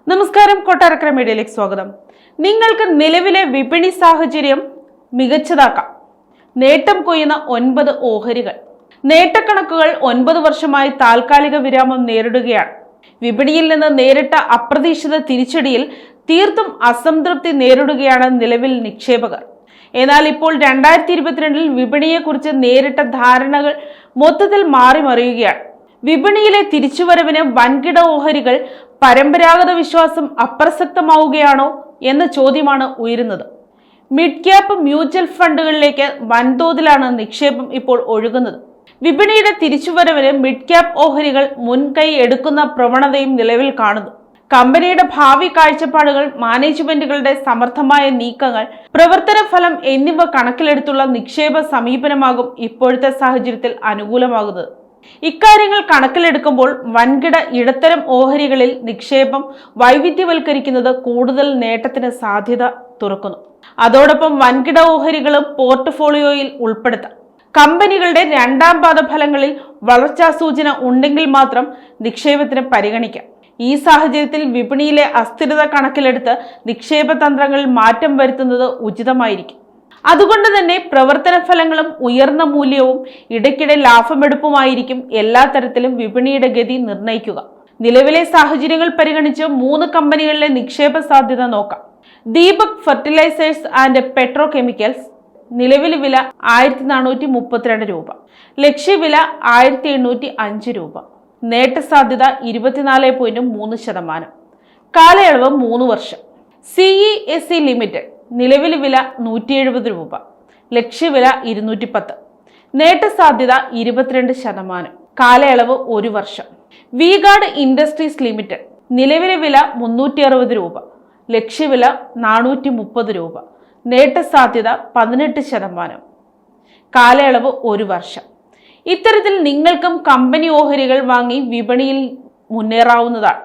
നമസ്കാരം, കൊട്ടാരക്കര മീഡിയയിലേക്ക് സ്വാഗതം. നിങ്ങൾക്ക് നിലവിലെ വിപണി സാഹചര്യം മികച്ചതാക്കാം. നേട്ടം കൊയ്യുന്ന 9 ഓഹരികൾ. നേട്ടക്കണക്കുകൾ 9 വർഷമായി താൽക്കാലിക വിരാമം നേരിടുകയാണ്. വിപണിയിൽ നിന്ന് നേരിട്ട അപ്രതീക്ഷിത തിരിച്ചടിയിൽ തീർത്തും അസംതൃപ്തി നേരിടുകയാണ് നിലവിൽ നിക്ഷേപകർ. എന്നാൽ ഇപ്പോൾ 2022 വിപണിയെക്കുറിച്ച് നേരിട്ട ധാരണകൾ മൊത്തത്തിൽ മാറിമറിയുകയാണ്. വിപണിയിലെ തിരിച്ചുവരവിന് വൻകിട ഓഹരികൾ പരമ്പരാഗത വിശ്വാസം അപ്രസക്തമാവുകയാണോ എന്ന ചോദ്യമാണ് ഉയരുന്നത്. മിഡ് ക്യാപ്പ് മ്യൂച്വൽ ഫണ്ടുകളിലേക്ക് വൻതോതിലാണ് നിക്ഷേപം ഇപ്പോൾ ഒഴുകുന്നത്. വിപണിയുടെ തിരിച്ചുവരവിന് മിഡ് ക്യാപ്പ് ഓഹരികൾ മുൻകൈ എടുക്കുന്ന പ്രവണതയും നിലവിൽ കാണുന്നു. കമ്പനിയുടെ ഭാവി കാഴ്ചപ്പാടുകൾ, മാനേജ്മെന്റുകളുടെ സമർത്ഥമായ നീക്കങ്ങൾ, പ്രവർത്തന ഫലം എന്നിവ കണക്കിലെടുത്തുള്ള നിക്ഷേപ സമീപനമാകും ഇപ്പോഴത്തെ സാഹചര്യത്തിൽ അനുകൂലമാകുന്നത്. ഇക്കാര്യങ്ങൾ കണക്കിലെടുക്കുമ്പോൾ വൻകിട ഇടത്തരം ഓഹരികളിൽ നിക്ഷേപം വൈവിധ്യവൽക്കരിക്കുന്നത് കൂടുതൽ നേട്ടത്തിന് സാധ്യത തുറക്കുന്നു. അതോടൊപ്പം വൻകിട ഓഹരികളും പോർട്ട്ഫോളിയോയിൽ ഉൾപ്പെടുത്താം. കമ്പനികളുടെ രണ്ടാം പാദ ഫലങ്ങളിൽ വളർച്ചാ സൂചന ഉണ്ടെങ്കിൽ മാത്രം നിക്ഷേപത്തിന് പരിഗണിക്കാം. ഈ സാഹചര്യത്തിൽ വിപണിയിലെ അസ്ഥിരത കണക്കിലെടുത്ത് നിക്ഷേപ തന്ത്രങ്ങളിൽ മാറ്റം വരുത്തുന്നത് ഉചിതമായിരിക്കും. അതുകൊണ്ട് തന്നെ പ്രവർത്തന ഫലങ്ങളും ഉയർന്ന മൂല്യവും ഇടയ്ക്കിടെ ലാഭമെടുപ്പുമായിരിക്കും എല്ലാ തരത്തിലും വിപണിയുടെ ഗതി നിർണ്ണയിക്കുക. നിലവിലെ സാഹചര്യങ്ങൾ പരിഗണിച്ച് 3 കമ്പനികളിലെ നിക്ഷേപ സാധ്യത നോക്കാം. Deepak fertilisers and petrochemicals. നിലവിലെ വില 1432 രൂപ. ലക്ഷ്യവില 1805 രൂപ. നേട്ട സാധ്യത 24.3%. കാലയളവ് 3 വർഷം. CESC limited. നിലവിലെ വില 170 രൂപ. ലക്ഷ്യവില 210. നേട്ട സാധ്യത 22%. കാലയളവ് 1 വർഷം. V-Guard industries limited. നിലവിലെ വില 360 രൂപ. ലക്ഷ്യവില 430 രൂപ. നേട്ട സാധ്യത 18%. കാലയളവ് 1 വർഷം. ഇത്തരത്തിൽ നിങ്ങൾക്കും കമ്പനി ഓഹരികൾ വാങ്ങി വിപണിയിൽ മുന്നേറാവുന്നതാണ്.